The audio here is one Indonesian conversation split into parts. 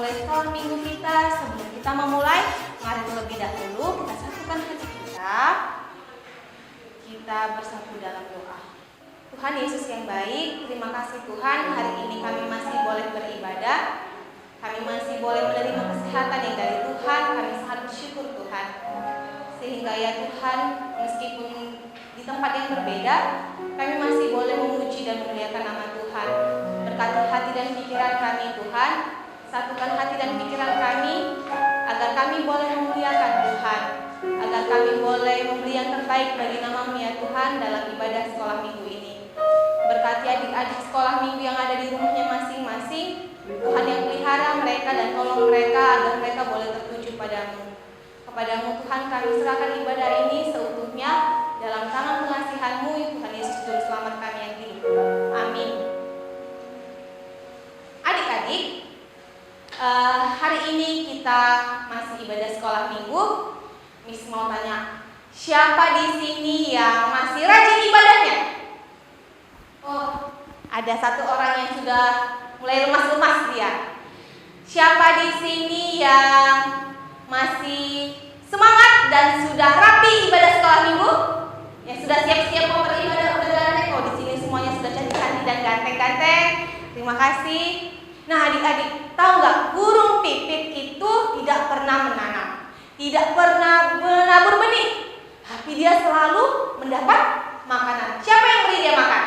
memulai sekolah minggu kita. Sebelum kita memulai, mari terlebih dahulu kita satukan hati kita. Kita bersatu dalam doa. Tuhan Yesus yang baik, terima kasih Tuhan, hari ini kami masih boleh beribadah. Kami masih boleh menerima kesehatan yang dari Tuhan. Kami sangat bersyukur Tuhan. Sehingga ya Tuhan, meskipun di tempat yang berbeda, kami masih boleh memuji dan memuliakan nama Tuhan. Berkati hati dan pikiran kami Tuhan. Satukan hati dan pikiran kami agar kami boleh memuliakan Tuhan, agar kami boleh memberi yang terbaik bagi nama-Mu ya Tuhan dalam ibadah sekolah minggu ini. Berkati adik-adik sekolah minggu yang ada di rumahnya masing-masing. Tuhan yang pelihara mereka dan tolong mereka agar mereka boleh tertuju padamu. Kepadamu Tuhan kami serahkan ibadah ini seutuhnya dalam tangan pengasihan-Mu Tuhan Yesus Juru Selamat kami yang hidup. Amin. Adik-adik, hari ini kita masih ibadah sekolah minggu. Miss mau tanya, siapa di sini yang masih rajin ibadahnya? Oh, ada satu orang yang sudah mulai lemas-lemas dia. Siapa di sini yang masih semangat dan sudah rapi ibadah sekolah minggu? Yang sudah siap-siap mau beribadah udah ganteng? Oh, di sini semuanya sudah cantik-cantik dan ganteng-ganteng. Terima kasih. Nah, adik-adik, tahu nggak? Burung pipit itu tidak pernah menanam, tidak pernah menabur benih, tapi dia selalu mendapat makanan. Siapa yang beri dia makan?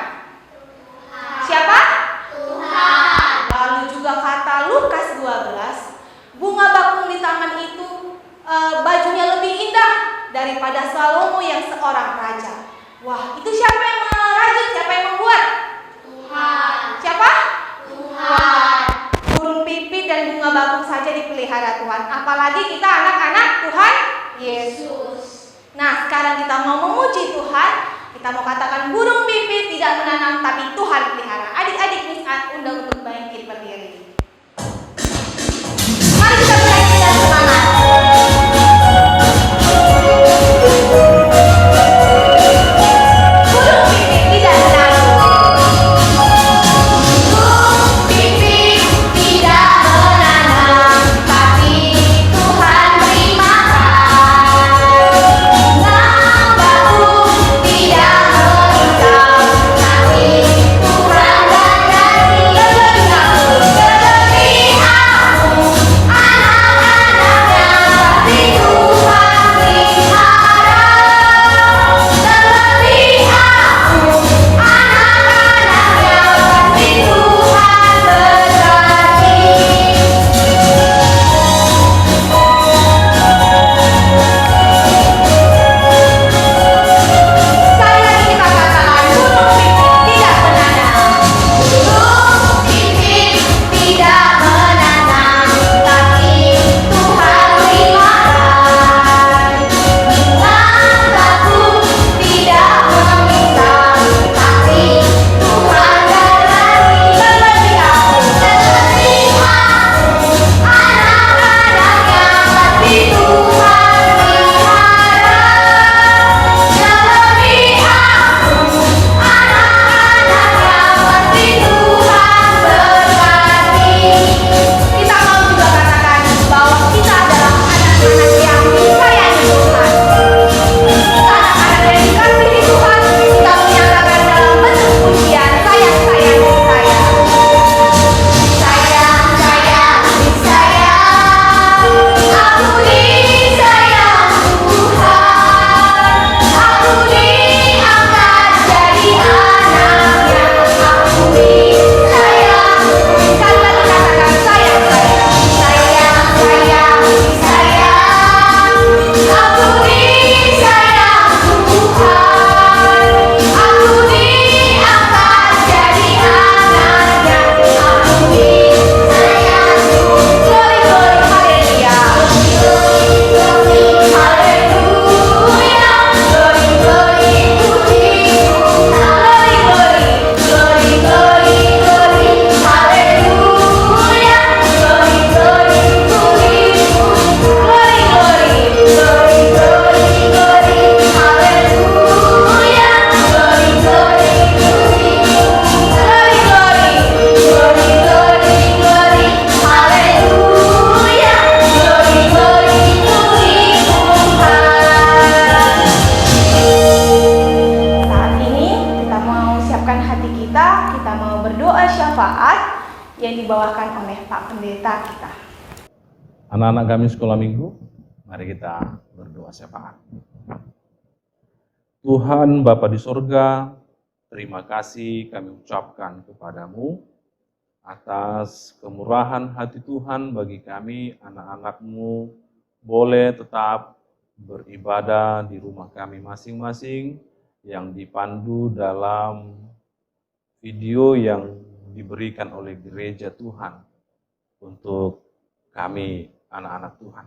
Siapa? Tuhan. Lalu juga kata Lukas 12, bunga bakung di taman itu bajunya lebih indah daripada Salomo yang seorang raja. Wah, itu siapa yang merajut? Siapa yang membuat? Tuhan. Siapa? Tuhan. Burung pipit dan bunga bakung saja dipelihara Tuhan, apalagi kita anak-anak Tuhan Yesus. Nah, sekarang kita mau memuji Tuhan. Kita mau katakan burung pipit tidak menanam tapi Tuhan pelihara. Adik-adik Miss undang untuk bangkit berdiri. Mari kita berdiri dan semangat. Burung pipit tidak menanam. Burung pipit tidak menanam tapi Tuhan beri makan. Bunga bakung tidak menikam tapi Tuhan berkati. syafaat yang dibawakan oleh Pak Pendeta kita. Anak-anak kami sekolah minggu, mari kita berdoa syafaat. Tuhan Bapa di sorga, terima kasih kami ucapkan kepadamu atas kemurahan hati Tuhan bagi kami, anak-anak-Mu, boleh tetap beribadah di rumah kami masing-masing yang dipandu dalam video yang diberikan oleh gereja Tuhan untuk kami, anak-anak Tuhan.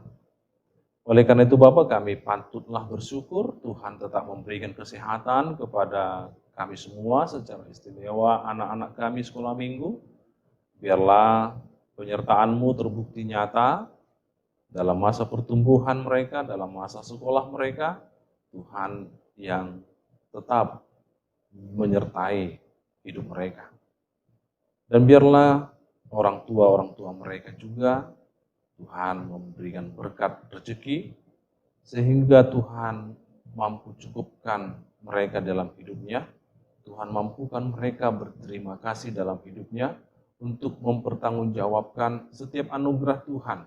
Oleh karena itu Bapak, kami patutlah bersyukur Tuhan tetap memberikan kesehatan kepada kami semua secara istimewa anak-anak kami sekolah minggu. Biarlah penyertaan-Mu terbukti nyata dalam masa pertumbuhan mereka, dalam masa sekolah mereka. Tuhan yang tetap menyertai hidup mereka. Dan biarlah orang tua mereka juga Tuhan memberikan berkat rezeki, sehingga Tuhan mampu cukupkan mereka dalam hidupnya. Tuhan mampukan mereka berterima kasih dalam hidupnya untuk mempertanggungjawabkan setiap anugerah Tuhan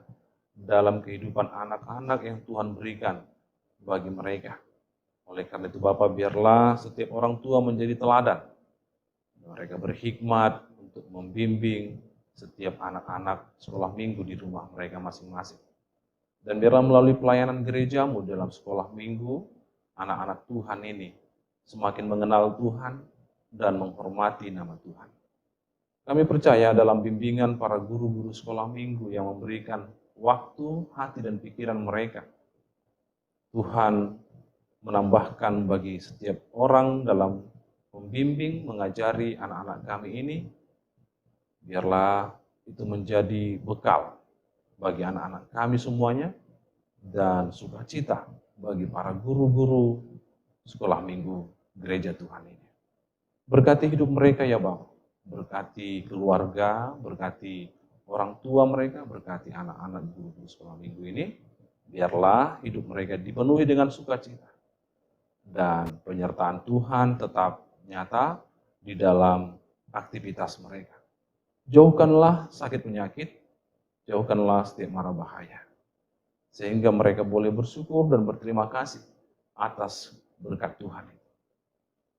dalam kehidupan anak-anak yang Tuhan berikan bagi mereka. Oleh karena itu Bapak, biarlah setiap orang tua menjadi teladan. Mereka berhikmat untuk membimbing setiap anak-anak sekolah minggu di rumah mereka masing-masing. Dan biarlah melalui pelayanan gereja-Mu dalam sekolah minggu, anak-anak Tuhan ini semakin mengenal Tuhan dan menghormati nama Tuhan. Kami percaya dalam bimbingan para guru-guru sekolah minggu yang memberikan waktu, hati, dan pikiran mereka, Tuhan menambahkan bagi setiap orang dalam membimbing, mengajari anak-anak kami ini. Biarlah itu menjadi bekal bagi anak-anak kami semuanya dan sukacita bagi para guru-guru sekolah minggu gereja Tuhan ini. Berkati hidup mereka ya Bapak, berkati keluarga, berkati orang tua mereka, berkati anak-anak guru-guru sekolah minggu ini. Biarlah hidup mereka dipenuhi dengan sukacita dan penyertaan Tuhan tetap nyata di dalam aktivitas mereka. Jauhkanlah sakit penyakit, jauhkanlah setiap mara bahaya, sehingga mereka boleh bersyukur dan berterima kasih atas berkat Tuhan.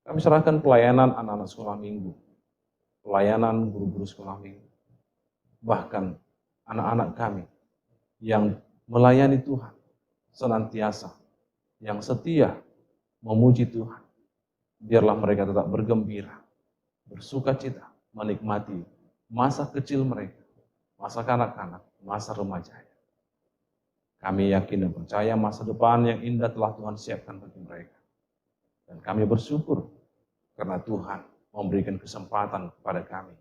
Kami serahkan pelayanan anak-anak sekolah minggu, pelayanan guru-guru sekolah minggu, bahkan anak-anak kami yang melayani Tuhan senantiasa, yang setia memuji Tuhan. Biarlah mereka tetap bergembira, bersukacita, menikmati masa kecil mereka, masa kanak-kanak, masa remaja. Kami yakin dan percaya masa depan yang indah telah Tuhan siapkan bagi mereka. Dan kami bersyukur karena Tuhan memberikan kesempatan kepada kami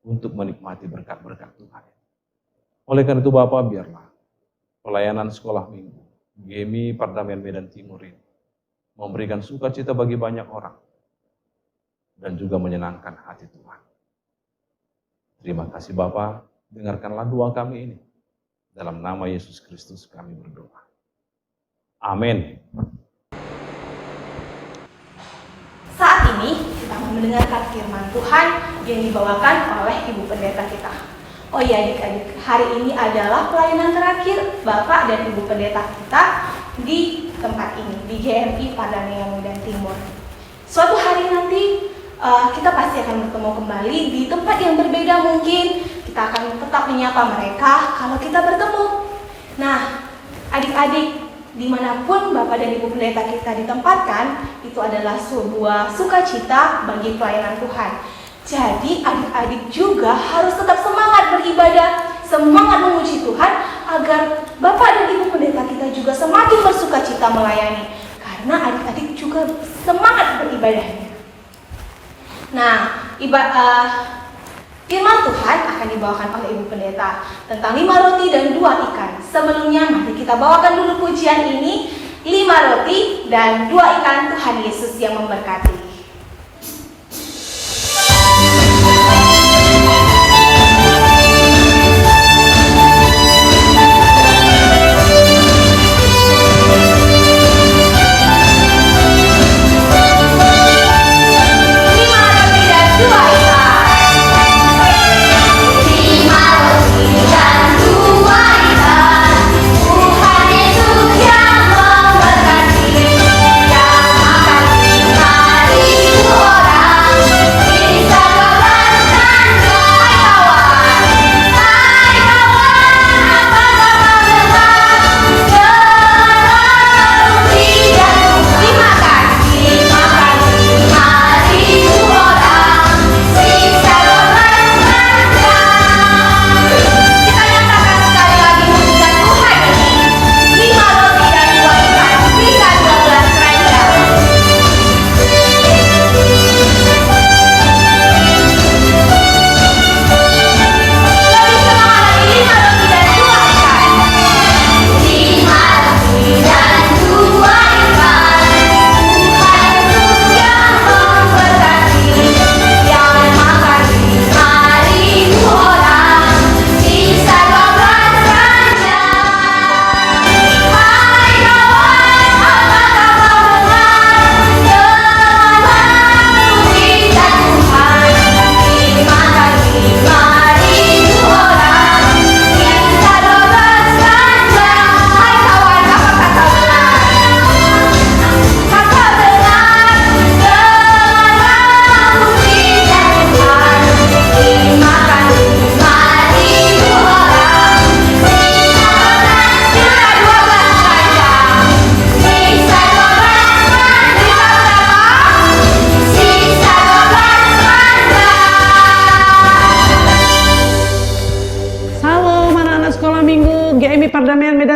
untuk menikmati berkat-berkat Tuhan. Oleh karena itu Bapak, biarlah pelayanan sekolah minggu GMI Pardamaian Medan Timur ini memberikan sukacita bagi banyak orang dan juga menyenangkan hati Tuhan. Terima kasih Bapa, dengarkanlah doa kami ini. Dalam nama Yesus Kristus kami berdoa. Amin. Saat ini kita mendengarkan firman Tuhan yang dibawakan oleh Ibu Pendeta kita. Oh iya adik-adik, hari ini adalah pelayanan terakhir Bapak dan Ibu Pendeta kita di tempat ini, di GMI Pardamaian Medan Timur. Suatu hari nanti kita pasti akan bertemu kembali di tempat yang berbeda mungkin. Kita akan tetap menyapa mereka kalau kita bertemu. Nah, adik-adik, dimanapun Bapak dan Ibu Pendeta kita ditempatkan, itu adalah sebuah sukacita bagi pelayanan Tuhan. Jadi adik-adik juga harus tetap semangat beribadah, semangat memuji Tuhan, agar Bapak dan Ibu Pendeta kita juga semakin bersukacita melayani. Karena adik-adik juga semangat beribadahnya. Nah, firman Tuhan akan dibawakan oleh Ibu Pendeta tentang 5 roti dan 2 ikan. Sebelumnya mari kita bawakan dulu pujian ini, 5 roti dan 2 ikan, Tuhan Yesus yang memberkati.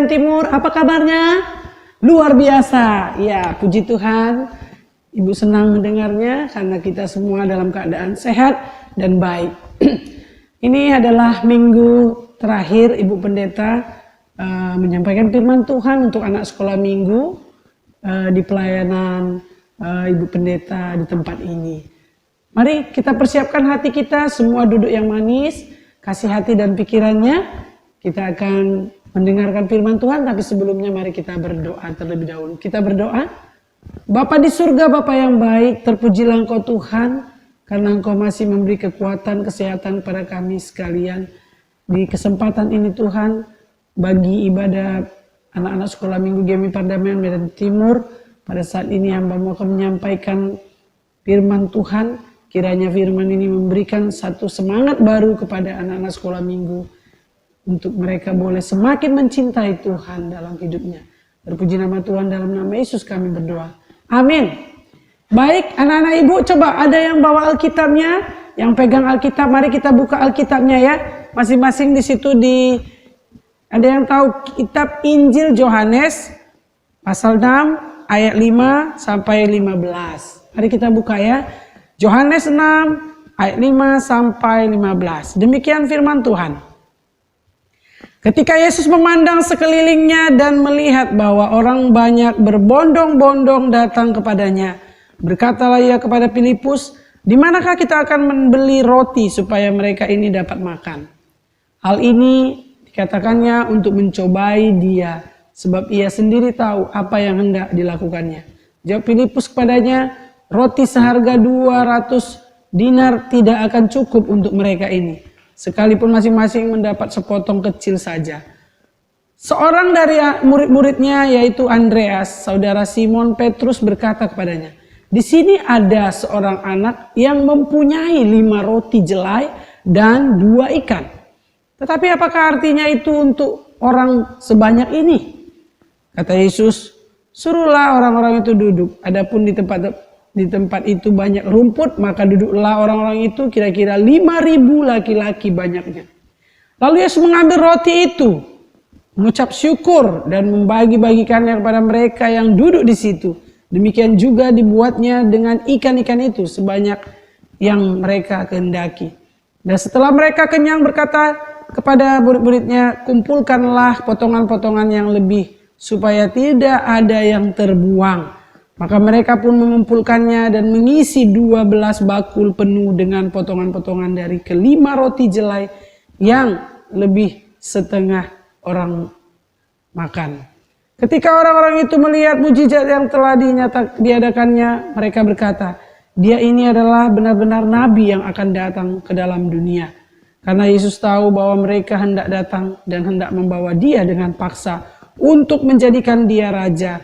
Medan Timur, apa kabarnya? Luar biasa. Ya, puji Tuhan. Ibu senang mendengarnya karena kita semua dalam keadaan sehat dan baik. Ini adalah minggu terakhir Ibu Pendeta menyampaikan firman Tuhan untuk anak sekolah minggu di pelayanan Ibu Pendeta di tempat ini. Mari kita persiapkan hati kita, semua duduk yang manis, kasih hati dan pikirannya. Kita akan mendengarkan firman Tuhan, tapi sebelumnya mari kita berdoa terlebih dahulu. Kita berdoa. Bapa di surga, Bapa yang baik, terpujilah Engkau Tuhan, karena Engkau masih memberi kekuatan, kesehatan kepada kami sekalian. Di kesempatan ini Tuhan, bagi ibadah anak-anak sekolah minggu GMI Pardamaian Medan Timur, pada saat ini hamba-Mu akan menyampaikan firman Tuhan. Kiranya firman ini memberikan satu semangat baru kepada anak-anak sekolah minggu, untuk mereka boleh semakin mencintai Tuhan dalam hidupnya. Terpuji nama Tuhan, dalam nama Yesus kami berdoa. Amin. Baik, anak-anak ibu, coba ada yang bawa Alkitabnya, yang pegang Alkitab, mari kita buka Alkitabnya ya. Masing-masing di situ ada yang tahu kitab Injil Yohanes pasal 6 ayat 5 sampai 15. Mari kita buka ya. Yohanes 6 ayat 5 sampai 15. Demikian firman Tuhan. Ketika Yesus memandang sekelilingnya dan melihat bahwa orang banyak berbondong-bondong datang kepadanya, berkatalah ia kepada Filipus, "Di manakah kita akan membeli roti supaya mereka ini dapat makan?" Hal ini dikatakannya untuk mencobai dia, sebab ia sendiri tahu apa yang hendak dilakukannya. Jawab Filipus kepadanya, "Roti seharga 200 dinar tidak akan cukup untuk mereka ini, sekalipun masing-masing mendapat sepotong kecil saja." Seorang dari murid-muridnya, yaitu Andreas, saudara Simon Petrus, berkata kepadanya, "Di sini ada seorang anak yang mempunyai 5 roti jelai dan 2 ikan. Tetapi apakah artinya itu untuk orang sebanyak ini?" Kata Yesus, "Suruhlah orang-orang itu duduk. Adapun di tempat itu banyak rumput, maka duduklah orang-orang itu, kira-kira 5.000 laki-laki banyaknya." Lalu Yesus mengambil roti itu, mengucap syukur dan membagi-bagikannya kepada mereka yang duduk di situ. Demikian juga dibuatnya dengan ikan-ikan itu sebanyak yang mereka kehendaki. Dan setelah mereka kenyang, berkata kepada murid-muridnya, "Kumpulkanlah potongan-potongan yang lebih supaya tidak ada yang terbuang." Maka mereka pun mengumpulkannya dan mengisi 12 bakul penuh dengan potongan-potongan dari kelima roti jelai yang lebih setengah orang makan. Ketika orang-orang itu melihat mujizat yang telah diadakannya, mereka berkata, "Dia ini adalah benar-benar nabi yang akan datang ke dalam dunia." Karena Yesus tahu bahwa mereka hendak datang dan hendak membawa dia dengan paksa untuk menjadikan dia raja,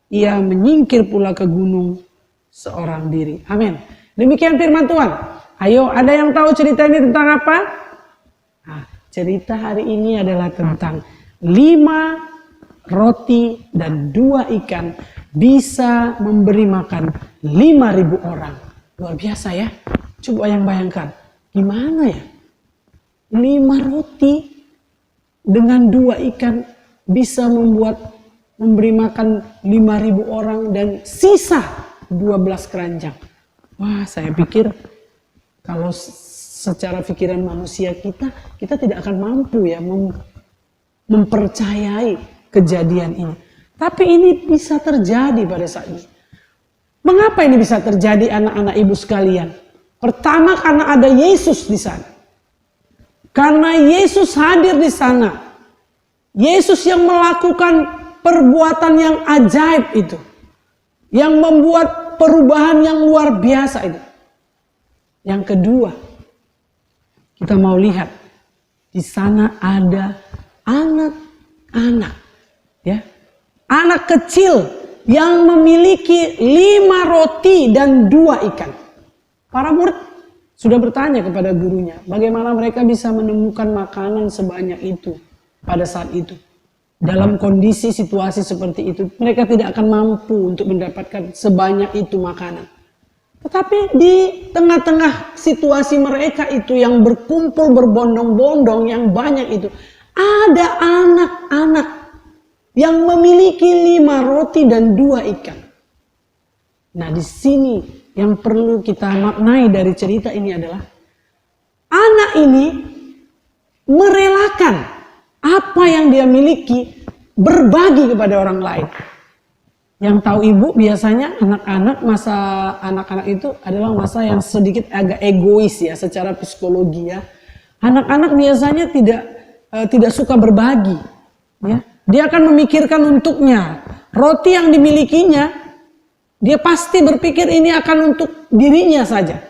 ia menyingkir pula ke gunung seorang diri. Amin. Demikian firman Tuhan. Ayo, ada yang tahu cerita ini tentang apa? Nah, cerita hari ini adalah tentang 5 roti dan 2 ikan bisa memberi makan 5.000 orang. Luar biasa ya. Coba yang bayangkan. Gimana ya? 5 roti dengan 2 ikan bisa memberi makan 5.000 orang dan sisa 12 keranjang. Wah, saya pikir kalau secara pikiran manusia kita tidak akan mampu ya mempercayai kejadian ini. Tapi ini bisa terjadi pada saat ini. Mengapa ini bisa terjadi, anak-anak ibu sekalian? Pertama, karena ada Yesus di sana. Karena Yesus hadir di sana. Yesus yang melakukan perbuatan yang ajaib itu. Yang membuat perubahan yang luar biasa itu. Yang kedua, kita mau lihat. Di sana ada anak-anak. Ya. Anak kecil yang memiliki 5 roti dan 2 ikan. Para murid sudah bertanya kepada gurunya, bagaimana mereka bisa menemukan makanan sebanyak itu pada saat itu. Dalam kondisi situasi seperti itu, mereka tidak akan mampu untuk mendapatkan sebanyak itu makanan. Tetapi di tengah-tengah situasi mereka itu yang berkumpul berbondong-bondong yang banyak itu, ada anak-anak yang memiliki 5 roti dan 2 ikan. Nah, di sini yang perlu kita maknai dari cerita ini adalah anak ini merelakan apa yang dia miliki berbagi kepada orang lain. Yang tahu ibu biasanya anak-anak itu adalah masa yang sedikit agak egois ya secara psikologi ya. Anak-anak biasanya tidak suka berbagi ya. Dia akan memikirkan untuknya. Roti yang dimilikinya dia pasti berpikir ini akan untuk dirinya saja.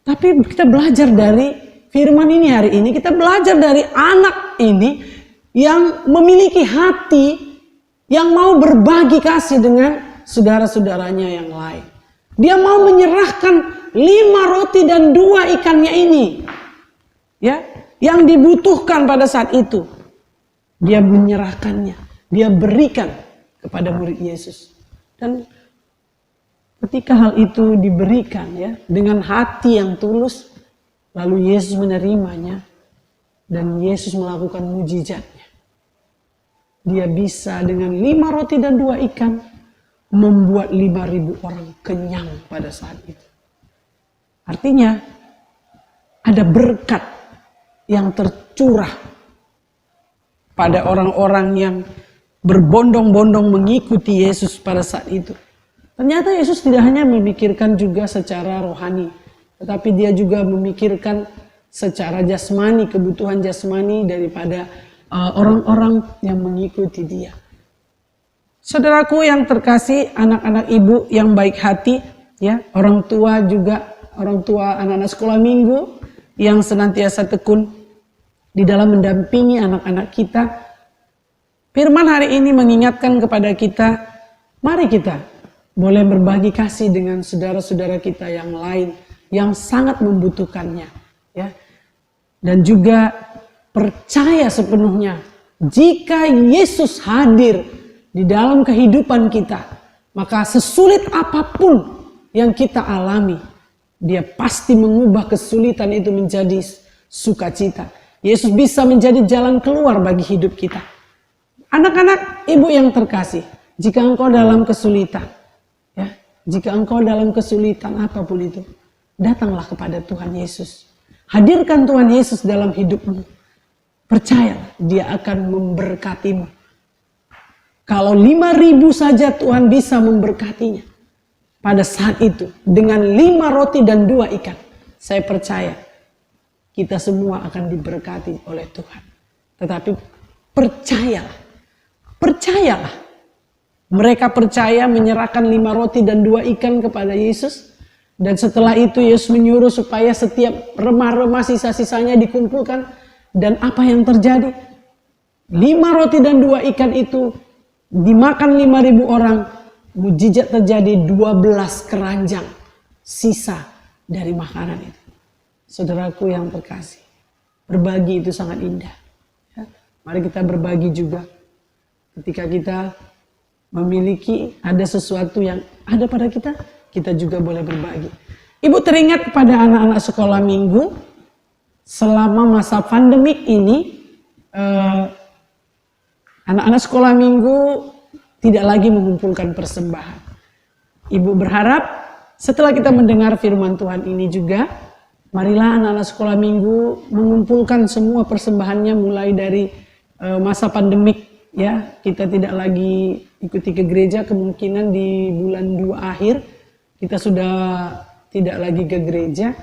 Tapi kita belajar dari firman ini hari ini, kita belajar dari anak ini yang memiliki hati yang mau berbagi kasih dengan saudara-saudaranya yang lain. Dia mau menyerahkan 5 roti dan 2 ikannya ini. Ya, yang dibutuhkan pada saat itu. Dia menyerahkannya. Dia berikan kepada murid Yesus. Dan ketika hal itu diberikan ya dengan hati yang tulus, lalu Yesus menerimanya dan Yesus melakukan mujizatnya. Dia bisa dengan 5 roti dan 2 ikan membuat 5.000 orang kenyang pada saat itu. Artinya ada berkat yang tercurah pada orang-orang yang berbondong-bondong mengikuti Yesus pada saat itu. Ternyata Yesus tidak hanya memikirkan juga secara rohani, tetapi dia juga memikirkan secara jasmani, kebutuhan jasmani daripada orang-orang yang mengikuti dia. Saudaraku yang terkasih, anak-anak ibu yang baik hati, ya, orang tua anak-anak sekolah minggu yang senantiasa tekun di dalam mendampingi anak-anak kita. Firman hari ini mengingatkan kepada kita, mari kita boleh berbagi kasih dengan saudara-saudara kita yang lain yang sangat membutuhkannya, ya. Dan juga percaya sepenuhnya jika Yesus hadir di dalam kehidupan kita, maka sesulit apapun yang kita alami, dia pasti mengubah kesulitan itu menjadi sukacita. Yesus bisa menjadi jalan keluar bagi hidup kita. Anak-anak ibu yang terkasih, jika engkau dalam kesulitan, ya, jika engkau dalam kesulitan apapun itu, datanglah kepada Tuhan Yesus. Hadirkan Tuhan Yesus dalam hidupmu. Percayalah, dia akan memberkatimu. Kalau 5.000 saja Tuhan bisa memberkatinya pada saat itu dengan 5 roti dan 2 ikan. Saya percaya kita semua akan diberkati oleh Tuhan. Tetapi percayalah. Mereka percaya menyerahkan 5 roti dan 2 ikan kepada Yesus. Dan setelah itu Yesus menyuruh supaya setiap remah-remah sisa-sisanya dikumpulkan. Dan apa yang terjadi? 5 roti dan 2 ikan itu dimakan 5.000 orang. Mujizat terjadi, 12 keranjang sisa dari makanan itu. Saudaraku yang terkasih, berbagi itu sangat indah. Ya, mari kita berbagi juga. Ketika kita memiliki ada sesuatu yang ada pada kita, kita juga boleh berbagi. Ibu teringat kepada anak-anak sekolah minggu. Selama masa pandemik ini, anak-anak sekolah minggu tidak lagi mengumpulkan persembahan. Ibu berharap setelah kita mendengar firman Tuhan ini juga, marilah anak-anak sekolah minggu mengumpulkan semua persembahannya mulai dari masa pandemik. Ya, kita tidak lagi ikuti ke gereja, kemungkinan di bulan 2 akhir kita sudah tidak lagi ke gereja.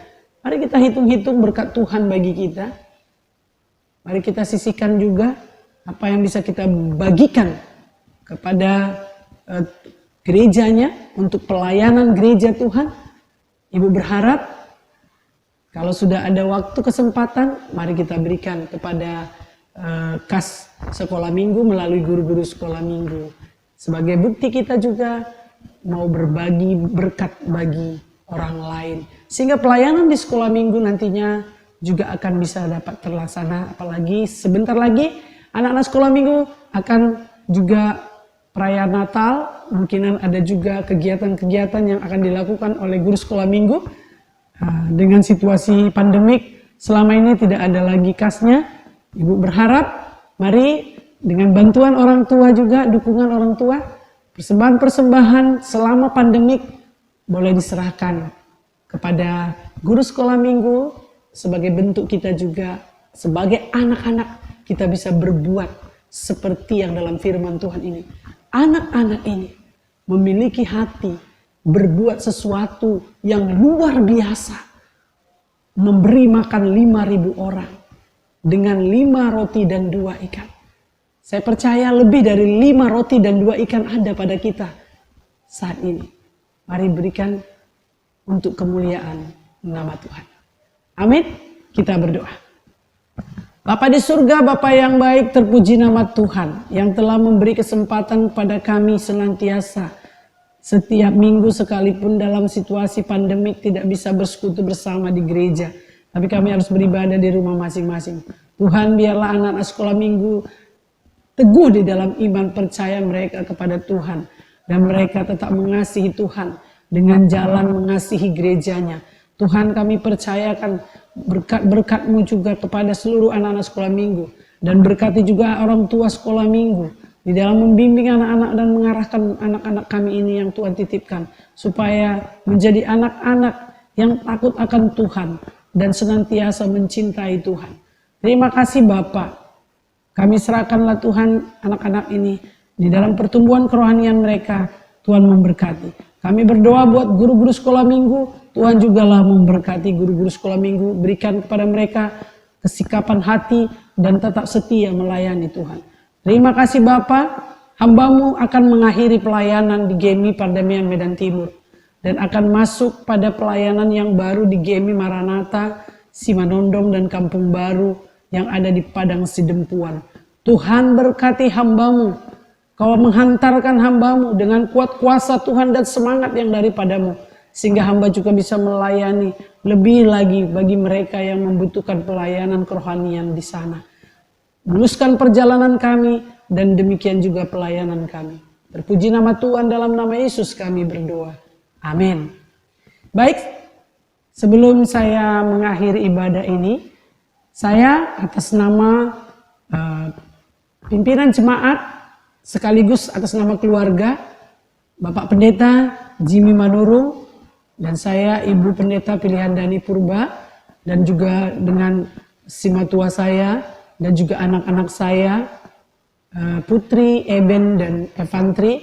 Mari kita hitung-hitung berkat Tuhan bagi kita. Mari kita sisihkan juga apa yang bisa kita bagikan kepada gerejanya untuk pelayanan gereja Tuhan. Ibu berharap kalau sudah ada waktu kesempatan, mari kita berikan kepada kas sekolah minggu melalui guru-guru sekolah minggu. Sebagai bukti kita juga mau berbagi berkat bagi orang lain. Sehingga pelayanan di sekolah minggu nantinya juga akan bisa dapat terlaksana. Apalagi sebentar lagi anak-anak sekolah minggu akan juga perayaan Natal. Mungkin ada juga kegiatan-kegiatan yang akan dilakukan oleh guru sekolah minggu. Dengan situasi pandemik selama ini tidak ada lagi kasnya. Ibu berharap mari dengan bantuan orang tua juga, dukungan orang tua, persembahan-persembahan selama pandemik boleh diserahkan kepada guru sekolah minggu sebagai bentuk kita juga sebagai anak-anak kita bisa berbuat seperti yang dalam firman Tuhan ini. Anak-anak ini memiliki hati berbuat sesuatu yang luar biasa, memberi makan 5.000 orang dengan 5 roti dan 2 ikan. Saya percaya lebih dari 5 roti dan 2 ikan ada pada kita saat ini. Mari berikan untuk kemuliaan nama Tuhan. Amin. Kita berdoa. Bapa di surga, Bapa yang baik, terpuji nama Tuhan yang telah memberi kesempatan kepada kami senantiasa setiap minggu sekalipun dalam situasi pandemik tidak bisa bersekutu bersama di gereja. Tapi kami harus beribadah di rumah masing-masing. Tuhan, biarlah anak-anak sekolah minggu teguh di dalam iman percaya mereka kepada Tuhan. Dan mereka tetap mengasihi Tuhan dengan jalan mengasihi gerejanya. Tuhan, kami percayakan berkat-berkat-Mu juga kepada seluruh anak-anak sekolah minggu. Dan berkati juga orang tua sekolah minggu di dalam membimbing anak-anak dan mengarahkan anak-anak kami ini yang Tuhan titipkan. Supaya menjadi anak-anak yang takut akan Tuhan dan senantiasa mencintai Tuhan. Terima kasih Bapa. Kami serahkanlah Tuhan anak-anak ini di dalam pertumbuhan kerohanian mereka. Tuhan memberkati. Kami berdoa buat guru-guru sekolah minggu. Tuhan jugalah memberkati guru-guru sekolah minggu. Berikan kepada mereka kesikapan hati dan tetap setia melayani Tuhan. Terima kasih Bapa. Hamba-Mu akan mengakhiri pelayanan di GMI Pardamaian Medan Timur. Dan akan masuk pada pelayanan yang baru di GMI Maranatha, Simanondong dan Kampung Baru yang ada di Padang Sidempuan. Tuhan berkati hamba-Mu. Kau menghantarkan hamba-Mu dengan kuat kuasa Tuhan dan semangat yang daripada-Mu. Sehingga hamba juga bisa melayani lebih lagi bagi mereka yang membutuhkan pelayanan kerohanian di sana. Luluskan perjalanan kami dan demikian juga pelayanan kami. Terpuji nama Tuhan, dalam nama Yesus kami berdoa. Amin. Baik, sebelum saya mengakhiri ibadah ini, saya atas nama pimpinan jemaat sekaligus atas nama keluarga Bapak Pendeta Jimmy Manurung dan saya Ibu Pendeta Pilihan Dani Purba dan juga dengan simatua saya dan juga anak-anak saya Putri, Eben dan Evantri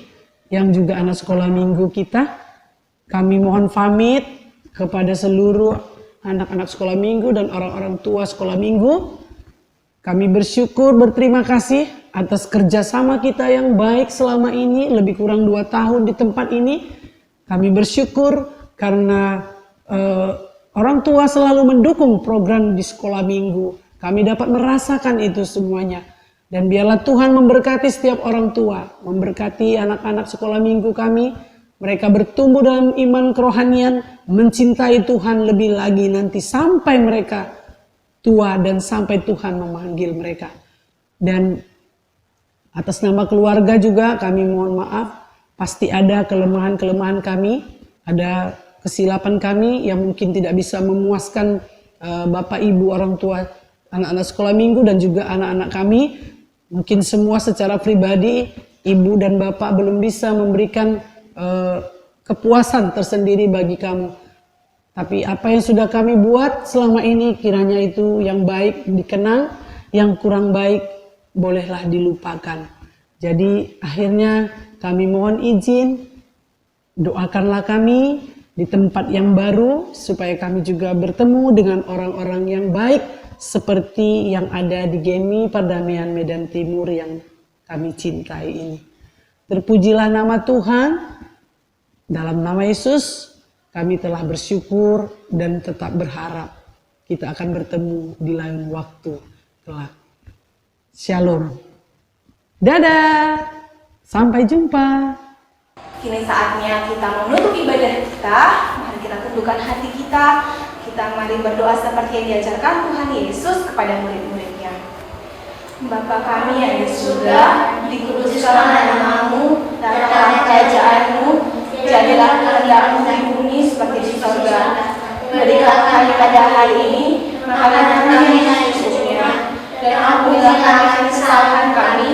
yang juga anak sekolah minggu kita. Kami mohon pamit kepada seluruh anak-anak sekolah minggu dan orang-orang tua sekolah minggu. Kami bersyukur, berterima kasih atas kerjasama kita yang baik selama ini, lebih kurang 2 tahun di tempat ini. Kami bersyukur karena orang tua selalu mendukung program di sekolah minggu. Kami dapat merasakan itu semuanya. Dan biarlah Tuhan memberkati setiap orang tua, memberkati anak-anak sekolah minggu kami. Mereka bertumbuh dalam iman kerohanian, mencintai Tuhan lebih lagi nanti sampai mereka tua dan sampai Tuhan memanggil mereka. Dan atas nama keluarga juga kami mohon maaf, pasti ada kelemahan-kelemahan kami, ada kesilapan kami yang mungkin tidak bisa memuaskan Bapak Ibu orang tua anak-anak sekolah minggu dan juga anak-anak kami. Mungkin semua secara pribadi Ibu dan Bapak belum bisa memberikan kepuasan tersendiri bagi kamu. Tapi apa yang sudah kami buat selama ini kiranya itu yang baik dikenang, yang kurang baik bolehlah dilupakan. Jadi akhirnya kami mohon izin, doakanlah kami di tempat yang baru supaya kami juga bertemu dengan orang-orang yang baik seperti yang ada di GMI Pardamaian Medan Timur yang kami cintai ini. Terpujilah nama Tuhan. Dalam nama Yesus kami telah bersyukur dan tetap berharap kita akan bertemu di lain waktu kelak. Shalom. Dadah. Sampai jumpa. Kini saatnya kita menutup ibadah kita. Mari kita tundukkan hati kita. Kita mari berdoa seperti yang diajarkan Tuhan Yesus kepada murid-muridnya. Bapa kami yang di surga, dikuduskanlah nama-Mu, datanglah kerajaan-Mu, jadilah kehendak-Mu di bumi seperti di surga. Berilah kami pada hari ini makanan kami yang secukupnya, dan ampunilah kami kesalahan kami,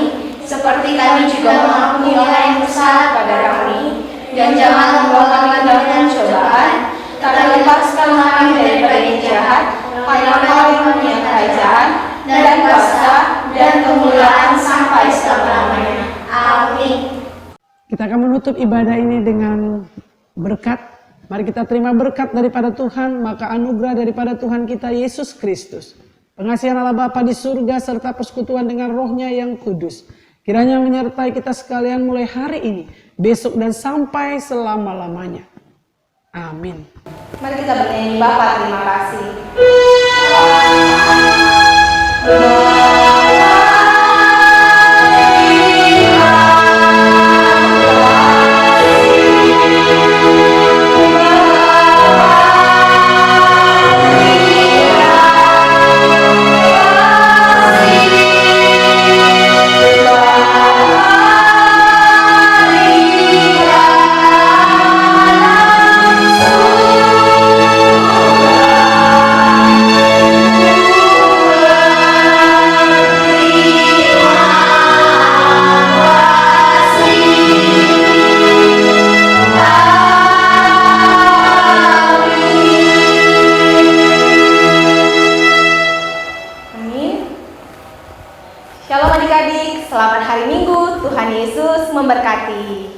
seperti kami juga mengampuni orang yang bersalah pada kami, dan jangan membawa kami ke dalam cobaan, tapi lepaskanlah kami daripada yang jahat, karena Engkau yang punya kerajaan, dan kuasa, dan kemuliaan sampai selama-lamanya. Amin. Kita akan menutup ibadah ini dengan berkat. Mari kita terima berkat daripada Tuhan, maka anugerah daripada Tuhan kita Yesus Kristus, pengasihan Allah Bapa di surga, serta persekutuan dengan Roh-Nya yang kudus, kiranya menyertai kita sekalian mulai hari ini, besok, dan sampai selama-lamanya. Amin. Mari kita bernyanyi Bapa terima kasih. Shalom adik-adik, selamat hari Minggu, Tuhan Yesus memberkati.